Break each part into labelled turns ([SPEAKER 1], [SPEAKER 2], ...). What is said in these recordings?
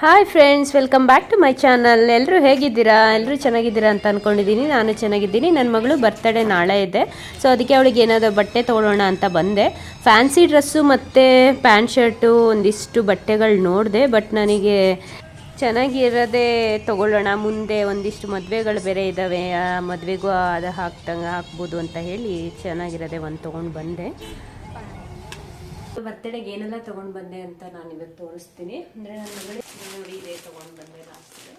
[SPEAKER 1] Hi friends, welcome back to my channel. ಎಲ್ಲರೂ ಹೇಗಿದ್ದೀರಾ? ಎಲ್ಲರೂ ಚೆನ್ನಾಗಿದ್ದೀರಾ ಅಂತ ಅಂದ್ಕೊಂಡಿದ್ದೀನಿ. ನಾನು ಚೆನ್ನಾಗಿದ್ದೀನಿ. ನನ್ನ ಮಗಳು ಬರ್ತಡೇ ನಾಳೆ ಇದೆ, ಸೊ ಅದಕ್ಕೆ ಅವಳಿಗೆ ಏನಾದರೂ ಬಟ್ಟೆ ತೊಗೊಳ್ಳೋಣ ಅಂತ ಬಂದೆ. ಫ್ಯಾನ್ಸಿ ಡ್ರೆಸ್ಸು ಮತ್ತು ಪ್ಯಾಂಟ್ ಶರ್ಟು ಒಂದಿಷ್ಟು ಬಟ್ಟೆಗಳು ನೋಡಿದೆ, ಬಟ್ ನನಗೆ ಚೆನ್ನಾಗಿರೋದೇ ತೊಗೊಳ್ಳೋಣ. ಮುಂದೆ ಒಂದಿಷ್ಟು ಮದುವೆಗಳು ಬೇರೆ ಇದ್ದಾವೆ, ಆ ಮದುವೆಗೂ ಅದು ಹಾಕ್ಬೋದು ಅಂತ ಹೇಳಿ ಚೆನ್ನಾಗಿರೋದೆ ಒಂದು ತೊಗೊಂಡು ಬಂದೆ. ಬರ್ತಡೆಗೆ ಏನೆಲ್ಲ ತೊಗೊಂಡು ಬಂದೆ ಅಂತ ನಾನು ಇವತ್ತು ತೋರಿಸ್ತೀನಿ. ಅಂದರೆ ನನ್ನ ಮಗಳಿಗೆ ನೋಡಿ ಇದೇ ತೊಗೊಂಡು ಬಂದೆ ಲಾಸ್ಟ್ಗೆ.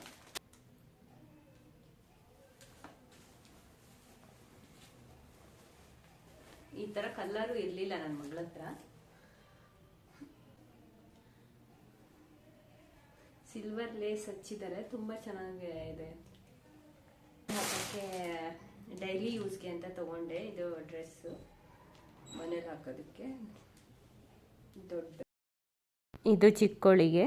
[SPEAKER 1] ಈ ಥರ ಕಲರು ಇರಲಿಲ್ಲ ನನ್ನ ಮಗಳ ಹತ್ರ. ಸಿಲ್ವರ್ ಲೇಸ್ ಹಚ್ಚಿದ್ದಾರೆ, ತುಂಬ ಚೆನ್ನಾಗಿ ಇದೆ. ಅದಕ್ಕೆ ಡೈಲಿ ಯೂಸ್ಗೆ ಅಂತ ತಗೊಂಡೆ. ಇದು ಡ್ರೆಸ್ಸು ಮನೇಲಿ ಹಾಕೋದಕ್ಕೆ ದೊಡ್ಡ. ಇದು ಚಿಕ್ಕೋಳಿಗೆ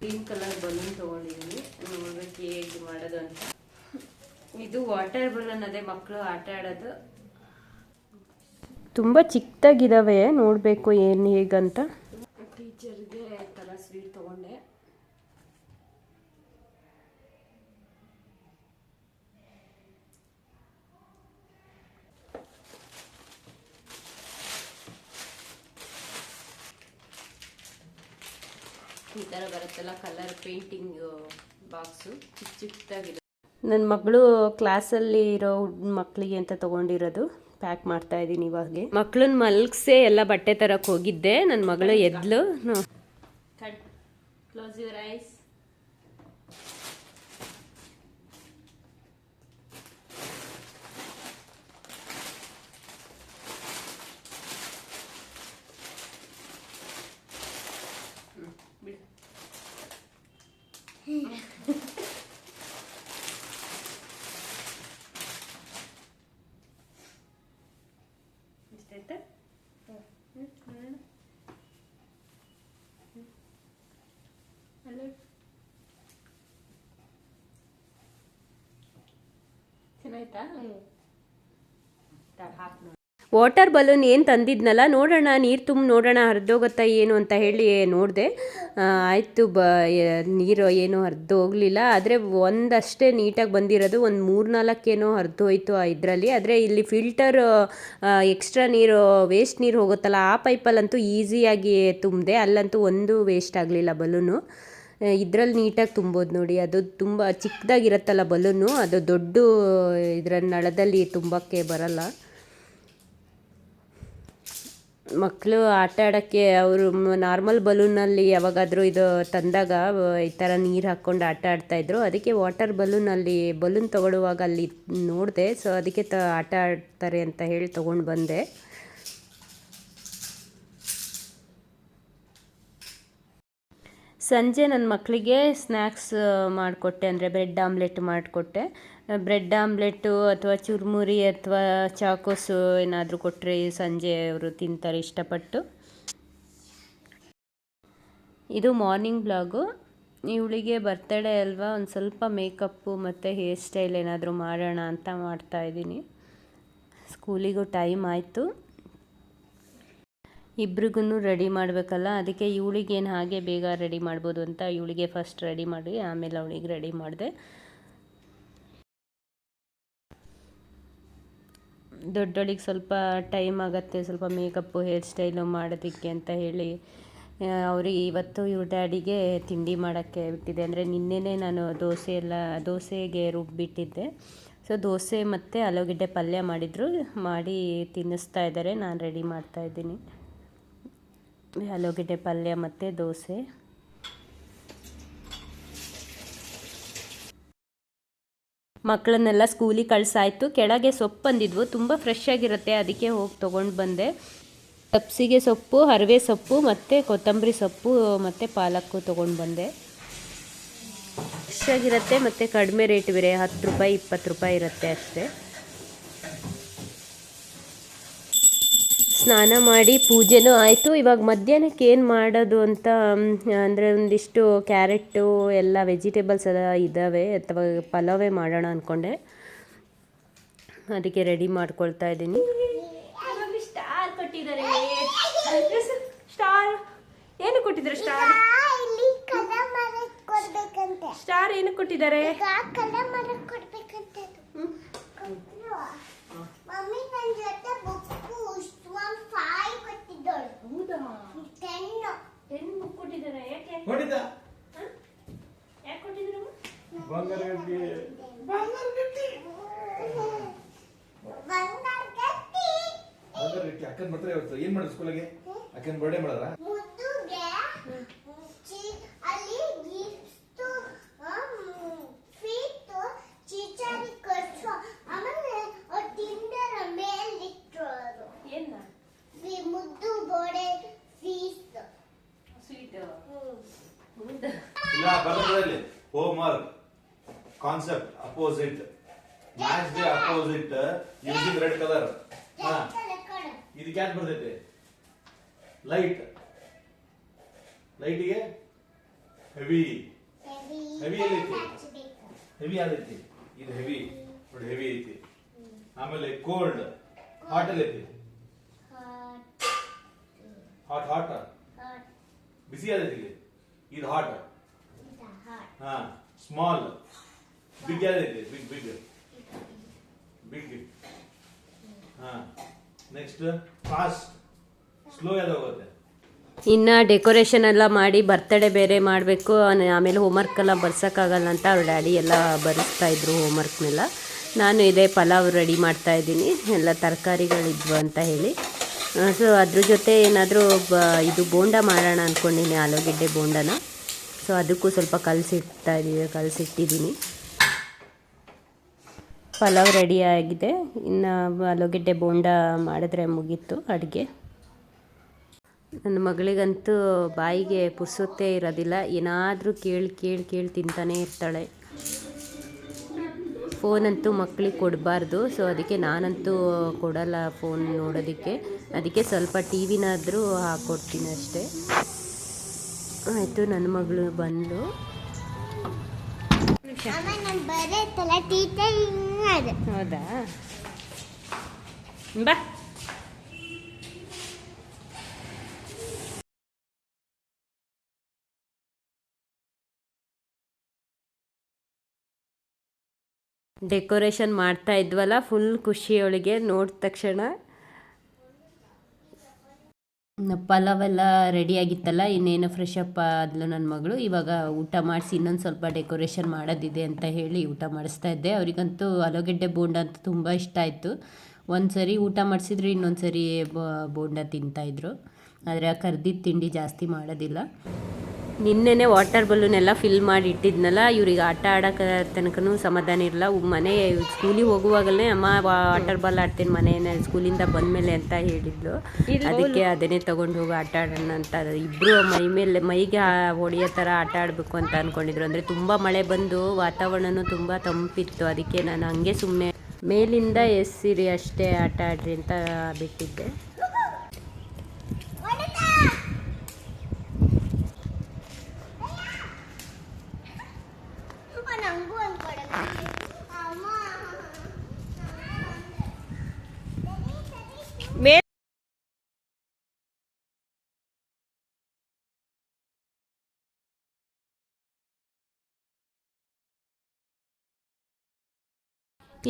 [SPEAKER 1] ಗ್ರೀನ್ ಕಲರ್ ಬಲೂನ್ ತಗೊಂಡಿದ್ದೀನಿ, ನೋಡ್ಬೇಕು ಹೇಗೆ ಮಾಡೋದು ಅಂತ. ಇದು ವಾಟರ್ ಬಲೂನ್, ಅದೇ ಮಕ್ಕಳು ಆಟ ಆಡೋದು. ತುಂಬ ಚಿಕ್ಕದಾಗಿದ್ದಾವೆ, ನೋಡಬೇಕು ಏನು ಹೇಗಂತ. ಟೀಚರ್ಗೆ ಥರ ಸ್ವೀಟ್ ತಗೊಂಡೆ. ಈ ಥರ ಬರುತ್ತಲ್ಲ ಕಲರ್ ಪೇಂಟಿಂಗ್ ಬಾಕ್ಸು, ಚಿಕ್ಕದಾಗಿದೆ. ನನ್ನ ಮಗಳು ಕ್ಲಾಸಲ್ಲಿ ಇರೋ ಮಕ್ಕಳಿಗೆ ಅಂತ ತೊಗೊಂಡಿರೋದು. ಪ್ಯಾಕ್ ಮಾಡ್ತಾ ಇದ್ದೀನಿ ಇವಾಗೆ. ಮಕ್ಕಳನ್ನ ಮಲಗಿಸೇ ಎಲ್ಲ ಬಟ್ಟೆ ತರಕ್ಕೆ ಹೋಗಿದ್ದೆ. ನನ್ನ ಮಗಳು ಎದ್ಲು. Close your eyes. Water balloon ಏನು ತಂದಿದ್ನಲ್ಲ, ನೋಡೋಣ ನೀರು ತುಂಬ ನೋಡೋಣ ಹರಿದೋಗುತ್ತಾ ಏನು ಅಂತ ಹೇಳಿ ನೋಡಿದೆ. ಆಯಿತು, ನೀರು ಏನು ಹರಿದೋಗಲಿಲ್ಲ. ಆದರೆ ಒಂದಷ್ಟೇ ನೀಟಾಗಿ ಬಂದಿರೋದು, ಒಂದು 3-4 ಏನೋ ಹರಿದೋಯ್ತು ಇದರಲ್ಲಿ. ಆದರೆ ಇಲ್ಲಿ ಫಿಲ್ಟರ್ ಎಕ್ಸ್ಟ್ರಾ ನೀರು, ವೇಸ್ಟ್ ನೀರು ಹೋಗುತ್ತಲ್ಲ, ಆ ಪೈಪಲ್ಲಂತೂ ಈಸಿಯಾಗಿ ತುಂಬಿದೆ. ಅಲ್ಲಂತೂ ಒಂದು ವೇಸ್ಟ್ ಆಗಲಿಲ್ಲ ಬಲೂನು. ಇದರಲ್ಲಿ ನೀಟಾಗಿ ತುಂಬೋದು ನೋಡಿ. ಅದು ತುಂಬ ಚಿಕ್ಕದಾಗಿರುತ್ತಲ್ಲ ಬಲೂನು, ಅದು ದೊಡ್ಡ ಇದರ ನಳದಲ್ಲಿ ತುಂಬಕ್ಕೆ ಬರಲ್ಲ. ಮಕ್ಕಳು ಆಟ ಆಡೋಕ್ಕೆ ಅವರು ನಾರ್ಮಲ್ ಬಲೂನಲ್ಲಿ ಯಾವಾಗಾದರೂ ಇದು ತಂದಾಗ ಈ ಥರ ನೀರು ಹಾಕ್ಕೊಂಡು ಆಟ ಆಡ್ತಾಯಿದ್ರು. ಅದಕ್ಕೆ ವಾಟರ್ ಬಲೂನಲ್ಲಿ ಬಲೂನ್ ತೊಗೊಳ್ಳುವಾಗ ಅಲ್ಲಿ ನೋಡಿದೆ, ಸೊ ಅದಕ್ಕೆ ಆಟ ಆಡ್ತಾರೆ ಅಂತ ಹೇಳಿ ತೊಗೊಂಡು ಬಂದೆ. ಸಂಜೆ ನನ್ನ ಮಕ್ಕಳಿಗೆ ಸ್ನ್ಯಾಕ್ಸ್ ಮಾಡಿಕೊಟ್ಟೆ, ಅಂದರೆ ಬ್ರೆಡ್ ಆಮ್ಲೆಟ್ ಮಾಡಿಕೊಟ್ಟೆ. ಬ್ರೆಡ್ ಆಮ್ಲೆಟ್ಟು ಅಥವಾ ಚುರುಮುರಿ ಅಥವಾ ಚಾಕೋಸು ಏನಾದರೂ ಕೊಟ್ಟರೆ ಸಂಜೆ ಅವರು ತಿಂತಾರೆ ಇಷ್ಟಪಟ್ಟು. ಇದು ಮಾರ್ನಿಂಗ್ ಬ್ಲಾಗು. ಇವಳಿಗೆ ಬರ್ತಡೇ ಅಲ್ವಾ, ಒಂದು ಸ್ವಲ್ಪ ಮೇಕಪ್ಪು ಮತ್ತು ಹೇರ್ ಸ್ಟೈಲ್ ಏನಾದರೂ ಮಾಡೋಣ ಅಂತ ಮಾಡ್ತಾಯಿದ್ದೀನಿ. ಸ್ಕೂಲಿಗೂ ಟೈಮ್ ಆಯಿತು, ಇಬ್ರಿಗೂ ರೆಡಿ ಮಾಡಬೇಕಲ್ಲ. ಅದಕ್ಕೆ ಇವಳಿಗೇನು ಹಾಗೆ ಬೇಗ ರೆಡಿ ಮಾಡ್ಬೋದು ಅಂತ ಇವಳಿಗೆ ಫಸ್ಟ್ ರೆಡಿ ಮಾಡಿ ಆಮೇಲೆ ಅವಳಿಗೆ ರೆಡಿ ಮಾಡಿದೆ. ದೊಡ್ಡವಳಿಗೆ ಸ್ವಲ್ಪ ಟೈಮ್ ಆಗುತ್ತೆ, ಸ್ವಲ್ಪ ಮೇಕಪ್ಪು ಹೇರ್ ಸ್ಟೈಲು ಮಾಡೋದಕ್ಕೆ ಅಂತ ಹೇಳಿ ಅವ್ರಿಗೆ ಇವತ್ತು ಇವ್ರ ಡ್ಯಾಡಿಗೆ ತಿಂಡಿ ಮಾಡೋಕ್ಕೆ ಬಿಟ್ಟಿದ್ದೆ. ಅಂದರೆ ನಿನ್ನೆನೇ ನಾನು ದೋಸೆಗೆ ರುಬ್ಬಿಟ್ಟಿದ್ದೆ. ಸೊ ದೋಸೆ ಮತ್ತು ಆಲೂಗಡ್ಡೆ ಪಲ್ಯ ಮಾಡಿ ತಿನ್ನಿಸ್ತಾ ಇದ್ದಾರೆ. ನಾನು ರೆಡಿ ಮಾಡ್ತಾಯಿದ್ದೀನಿ ಆಲೂಗಡ್ಡೆ ಪಲ್ಯ ಮತ್ತು ದೋಸೆ. ಮಕ್ಕಳನ್ನೆಲ್ಲ ಸ್ಕೂಲಿಗೆ ಕಳಿಸಾಯ್ತು. ಕೆಳಗೆ ಸೊಪ್ಪು ಬಂದಿದ್ವು, ತುಂಬ ಫ್ರೆಶ್ ಆಗಿರುತ್ತೆ, ಅದಕ್ಕೆ ಹೋಗಿ ತೊಗೊಂಡು ಬಂದೆ. ಸಬ್ಸಿಗೆ ಸೊಪ್ಪು, ಹರಿವೆ ಸೊಪ್ಪು ಮತ್ತು ಕೊತ್ತಂಬರಿ ಸೊಪ್ಪು ಮತ್ತು ಪಾಲಕ್ಕು ತೊಗೊಂಡು ಬಂದೆ. ಫ್ರೆಶ್ ಆಗಿರುತ್ತೆ ಮತ್ತು ಕಡಿಮೆ ರೇಟ್ ಬೇರೆ, 10 ರೂಪಾಯಿ 20 ರೂಪಾಯಿ ಇರುತ್ತೆ ಅಷ್ಟೇ. ಸ್ನಾನ ಮಾಡಿ ಪೂಜೆನೂ ಆಯಿತು. ಇವಾಗ ಮಧ್ಯಾಹ್ನಕ್ಕೆ ಏನು ಮಾಡೋದು ಅಂತ, ಅಂದರೆ ಒಂದಿಷ್ಟು ಕ್ಯಾರೆಟು ಎಲ್ಲ ವೆಜಿಟೇಬಲ್ಸ್ ಎಲ್ಲ ಇದ್ದಾವೆ, ಅಥವಾ ಪಲಾವೇ ಮಾಡೋಣ ಅಂದ್ಕೊಂಡೆ. ಅದಕ್ಕೆ ರೆಡಿ ಮಾಡ್ಕೊಳ್ತಾ ಇದ್ದೀನಿ. ಸ್ಟಾರ್ ಕೊಟ್ಟಿದ್ದಾರೆ. ಸ್ಟಾರ್ ಏನು ಕೊಟ್ಟಿದ್ದಾರೆ? ಸ್ಟಾರ್ ಏನು ಕೊಟ್ಟಿದ್ದಾರೆ?
[SPEAKER 2] ಅಕ್ಕನ ಮಾತ್ರ ಇವತ್ತು ಏನ್ ಮಾಡಿದ್ರು ಸ್ಕೂಲಿಗೆ? ಅಕ್ಕನ ಬರ್ಡೇ ಮಾಡಿದ್ರ? ಇಲ್ಲ ಬರದಲ್ಲಿ home work concept opposite match the opposite using red colour. ಹಾ ಇದಕ್ಕೆ ಯಾಕೆ ಬರ್ತೈತೆ? ಲೈಟ್ ಲೈಟಿಗೆ ಹೆವಿ ಹೆವಿ ಎಲ್ಲೈತಿ? ಹೆವಿ ಯಾವ್ದೈತಿ? ಇದು ಹೆವಿ ನೋಡಿ, ಹೆವಿ ಐತಿ. ಆಮೇಲೆ ಕೋಲ್ಡ್ ಹಾಟ್ ಎಲ್ಲೈತಿ? ಹಾಟ್ ಹಾಟ್ ಬಿಸಿ ಯಾವ್ದೈತಿ? ಇದು ಹಾಟ್. ಹಾ ಸ್ಮಾಲ್ ಬಿಗ್ ಯಾವ್ದೈತಿ? Big big big. ಹಾ ನೆಕ್ಸ್ಟ್ ಫಾಸ್ಟ್ ಸ್ಲೋ ಯಾವ್ದು ಹೋಗುತ್ತೆ?
[SPEAKER 1] ಇನ್ನು ಡೆಕೋರೇಷನ್ ಎಲ್ಲ ಮಾಡಿ ಬರ್ತಡೇ ಬೇರೆ ಮಾಡಬೇಕು. ಆಮೇಲೆ ಹೋಮ್ವರ್ಕ್ ಎಲ್ಲ ಬರ್ಸೋಕ್ಕಾಗಲ್ಲ ಅಂತ ಅವ್ರ ಡ್ಯಾಡಿ ಎಲ್ಲ ಬರೆಸ್ತಾ ಇದ್ರು ಹೋಮ್ವರ್ಕ್ನೆಲ್ಲ. ನಾನು ಇದೇ ಪಲಾವ್ ರೆಡಿ ಮಾಡ್ತಾ ಇದ್ದೀನಿ, ಎಲ್ಲ ತರಕಾರಿಗಳಿದ್ವು ಅಂತ ಹೇಳಿ. ಸೊ ಅದ್ರ ಜೊತೆ ಏನಾದರೂ ಇದು ಬೋಂಡ ಮಾಡೋಣ ಅಂದ್ಕೊಂಡಿನಿ, ಆಲೂಗೆಡ್ಡೆ ಬೋಂಡನ. ಸೊ ಅದಕ್ಕೂ ಸ್ವಲ್ಪ ಕಲಸಿಟ್ಟಿದ್ದೀನಿ. ಪಲಾವ್ ರೆಡಿ ಆಗಿದೆ, ಇನ್ನು ಆಲೂಗೆಡ್ಡೆ ಬೋಂಡ ಮಾಡಿದ್ರೆ ಮುಗೀತು ಅಡುಗೆ. ನನ್ನ ಮಗಳಿಗಂತೂ ಬಾಯಿಗೆ ಪುರ್ಸೊತ್ತೇ ಇರೋದಿಲ್ಲ, ಏನಾದರೂ ಕೇಳಿ ತಿಂತಾನೇ ಇರ್ತಾಳೆ. ಫೋನಂತೂ ಮಕ್ಕಳಿಗೆ ಕೊಡಬಾರ್ದು. ಸೊ ಅದಕ್ಕೆ ನಾನಂತೂ ಕೊಡಲ್ಲ ಫೋನ್ ನೋಡೋದಕ್ಕೆ. ಅದಕ್ಕೆ ಸ್ವಲ್ಪ ಟಿ ವಿನಾದರೂ ಹಾಕ್ಕೊಡ್ತೀನಿ ಅಷ್ಟೇ. ಆಯಿತು, ನನ್ನ ಮಗಳು ಬಂದು ಹೌದಾ ಬಾ. ಡೆಕೋರೇಷನ್ ಮಾಡ್ತಾ ಇದ್ವಲ್ಲ, ಫುಲ್ ಖುಷಿಯೊಳಗೆ ನೋಡಿದ ತಕ್ಷಣ. ಪಲಾವೆಲ್ಲ ರೆಡಿಯಾಗಿತ್ತಲ್ಲ, ಇನ್ನೇನು ಫ್ರೆಶ್ ಅಪ್ ಆದ್ಲು ನನ್ನ ಮಗಳು. ಇವಾಗ ಊಟ ಮಾಡಿಸಿ ಇನ್ನೊಂದು ಸ್ವಲ್ಪ ಡೆಕೋರೇಷನ್ ಮಾಡೋದಿದೆ ಅಂತ ಹೇಳಿ ಊಟ ಮಾಡಿಸ್ತಾ ಇದ್ದೆ. ಅವರಿಗಂತೂ ಆಲೂಗೆಡ್ಡೆ ಬೋಂಡ ಅಂತ ತುಂಬ ಇಷ್ಟ ಆಯಿತು. ಒಂದು ಸರಿ ಊಟ ಮಾಡಿಸಿದ್ರೆ ಇನ್ನೊಂದು ಸರಿ ಬೋಂಡ ತಿಂತಾಯಿದ್ರು. ಆದರೆ ಕರ್ದಿದ್ದ ತಿಂಡಿ ಜಾಸ್ತಿ ಮಾಡೋದಿಲ್ಲ. ನಿನ್ನೆನೆ ವಾಟರ್ ಬಲೂನೆಲ್ಲ ಫಿಲ್ ಮಾಡಿ ಇಟ್ಟಿದ್ನಲ್ಲ, ಇವ್ರಿಗೆ ಆಟ ಆಡೋಕೆ ತನಕನೂ ಸಮಾಧಾನ ಇರಲ್ಲ. ಮನೆ ಸ್ಕೂಲಿಗೆ ಹೋಗುವಾಗಲೇ ಅಮ್ಮ ವಾಟರ್ ಬಾಲ್ ಆಡ್ತೀನಿ ಮನೆಯಲ್ಲಿ ಸ್ಕೂಲಿಂದ ಬಂದಮೇಲೆ ಅಂತ ಹೇಳಿದ್ಲು. ಅದಕ್ಕೆ ಅದನ್ನೇ ತೊಗೊಂಡು ಹೋಗಿ ಆಟ ಆಡೋಣ ಅಂತ ಇಬ್ಬರು ಮೈಗೆ ಹೊಡೆಯೋ ಥರ ಆಟ ಆಡಬೇಕು ಅಂತ ಅಂದ್ಕೊಂಡಿದ್ರು. ಅಂದರೆ ತುಂಬ ಮಳೆ ಬಂದು ವಾತಾವರಣನೂ ತುಂಬ ತಂಪಿತ್ತು. ಅದಕ್ಕೆ ನಾನು ಹಂಗೆ ಸುಮ್ಮನೆ ಮೇಲಿಂದ ಎಸ್ಸಿರಿ ಅಷ್ಟೇ ಆಟ ಆಡ್ರಿ ಅಂತ ಬಿಟ್ಟಿದ್ದೆ.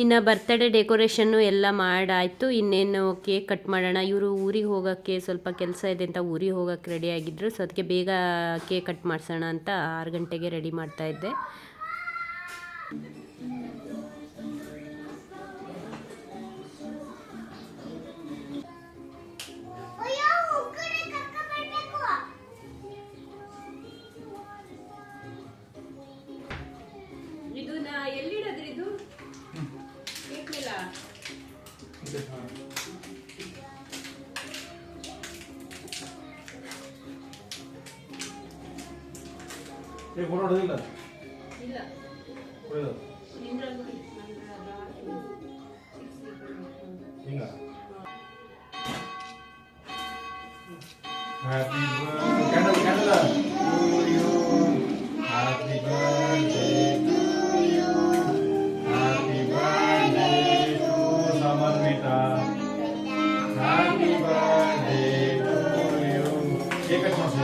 [SPEAKER 1] ಇನ್ನು ಬರ್ತಡೇ ಡೆಕೋರೇಷನ್ನು ಎಲ್ಲ ಮಾಡಾಯಿತು. ಇನ್ನೇನು ಕೇಕ್ ಕಟ್ ಮಾಡೋಣ. ಇವರು ಊರಿಗೆ ಹೋಗೋಕ್ಕೆ ಸ್ವಲ್ಪ ಕೆಲಸ ಇದೆ ಅಂತ ಊರಿಗೆ ಹೋಗೋಕ್ಕೆ ರೆಡಿ ಆಗಿದ್ದರು. ಸೊ ಅದಕ್ಕೆ ಬೇಗ ಕೇಕ್ ಕಟ್ ಮಾಡಿಸೋಣ ಅಂತ 6 ಗಂಟೆಗೆ ರೆಡಿ ಮಾಡ್ತಾಯಿದ್ದೆ. ಎಲ್ಲಿಡೋದ್ರಿ ಇದು?
[SPEAKER 2] ಹೊರಡೋದಿಲ್ಲ
[SPEAKER 1] ಇಲ್ಲ
[SPEAKER 2] ಹಿಂಗ. Happy birthday to you, happy birthday to you, happy birthday to Samanvitha, happy birthday to cake cut ಮಾಡ್ಸಿ.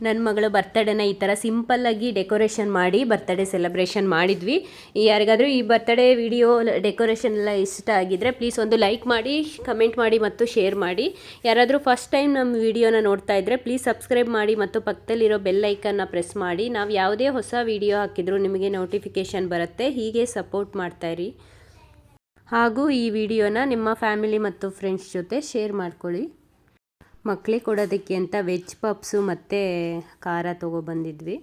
[SPEAKER 1] ನನ್ನ ಮಗಳ ಬರ್ತಡೇನ ಈ ಥರ ಸಿಂಪಲ್ಲಾಗಿ ಡೆಕೋರೇಷನ್ ಮಾಡಿ ಬರ್ತಡೇ ಸೆಲೆಬ್ರೇಷನ್ ಮಾಡಿದ್ವಿ. ಯಾರಿಗಾದರೂ ಈ ಬರ್ತಡೇ ವಿಡಿಯೋ ಡೆಕೋರೇಷನ್ ಎಲ್ಲ ಇಷ್ಟ ಆಗಿದ್ದರೆ ಪ್ಲೀಸ್ ಒಂದು ಲೈಕ್ ಮಾಡಿ, ಕಮೆಂಟ್ ಮಾಡಿ ಮತ್ತು ಶೇರ್ ಮಾಡಿ. ಯಾರಾದರೂ ಫಸ್ಟ್ ಟೈಮ್ ನಮ್ಮ ವಿಡಿಯೋನ ನೋಡ್ತಾ ಇದ್ದರೆ ಪ್ಲೀಸ್ ಸಬ್ಸ್ಕ್ರೈಬ್ ಮಾಡಿ ಮತ್ತು ಪಕ್ಕದಲ್ಲಿರೋ ಬೆಲ್ ಐಕನ್ನ ಪ್ರೆಸ್ ಮಾಡಿ. ನಾವು ಯಾವುದೇ ಹೊಸ ವಿಡಿಯೋ ಹಾಕಿದರೂ ನಿಮಗೆ ನೋಟಿಫಿಕೇಷನ್ ಬರುತ್ತೆ. ಹೀಗೆ ಸಪೋರ್ಟ್ ಮಾಡ್ತಾಯಿರಿ. ಹಾಗೂ ಈ ವಿಡಿಯೋನ ನಿಮ್ಮ ಫ್ಯಾಮಿಲಿ ಮತ್ತು ಫ್ರೆಂಡ್ಸ್ ಜೊತೆ ಶೇರ್ ಮಾಡ್ಕೊಳ್ಳಿ. ಮಕ್ಕಳಿಗೆ ಕೊಡೋದಕ್ಕೆ ಅಂತ ವೆಜ್ ಪಪ್ಸು ಮತ್ತು ಖಾರ ತೊಗೊಬಂದಿದ್ವಿ.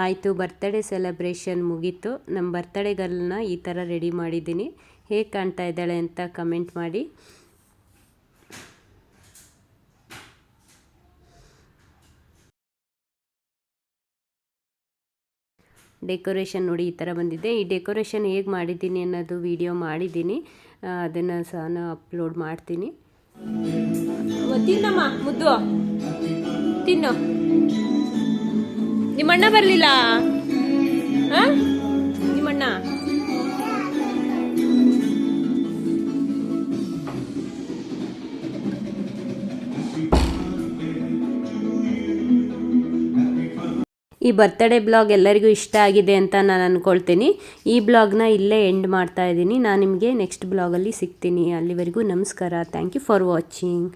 [SPEAKER 1] ಆಯಿತು, ಬರ್ತಡೇ ಸೆಲೆಬ್ರೇಷನ್ ಮುಗೀತು. ನಮ್ಮ ಬರ್ತಡೇ ಗರ್ಲ್ನ ಈ ಥರ ರೆಡಿ ಮಾಡಿದ್ದೀನಿ. ಹೇಗೆ ಕಾಣ್ತಾ ಇದ್ದಾಳೆ ಅಂತ ಕಮೆಂಟ್ ಮಾಡಿ. ಡೆಕೋರೇಷನ್ ನೋಡಿ ಈ ಥರ ಬಂದಿದೆ. ಈ ಡೆಕೋರೇಷನ್ ಹೇಗೆ ಮಾಡಿದ್ದೀನಿ ಅನ್ನೋದು ವಿಡಿಯೋ ಮಾಡಿದ್ದೀನಿ, ಅದನ್ನು ಸಹ ಅಪ್ಲೋಡ್ ಮಾಡ್ತೀನಿ. ತಿನ್ನಮ್ಮ ಮುದ್ದು, ತಿನ್ನು. ನಿಮ್ಮಣ್ಣ ಬರಲಿಲ್ಲ? ನಿಮ್ಮಣ್ಣ ಈ ಬರ್ತ್ಡೇ ಬ್ಲಾಗ್ ಎಲ್ಲರಿಗೂ ಇಷ್ಟ ಆಗಿದೆ ಅಂತ ನಾನು ಅಂದ್ಕೊಳ್ತೀನಿ. ಈ ಬ್ಲಾಗ್ನ ಇಲ್ಲೇ ಎಂಡ್ ಮಾಡ್ತಾ ಇದ್ದೀನಿ. ನಾನು ನಿಮಗೆ ನೆಕ್ಸ್ಟ್ ಬ್ಲಾಗಲ್ಲಿ ಸಿಗ್ತೀನಿ. ಅಲ್ಲಿವರೆಗೂ ನಮಸ್ಕಾರ. Thank you for watching.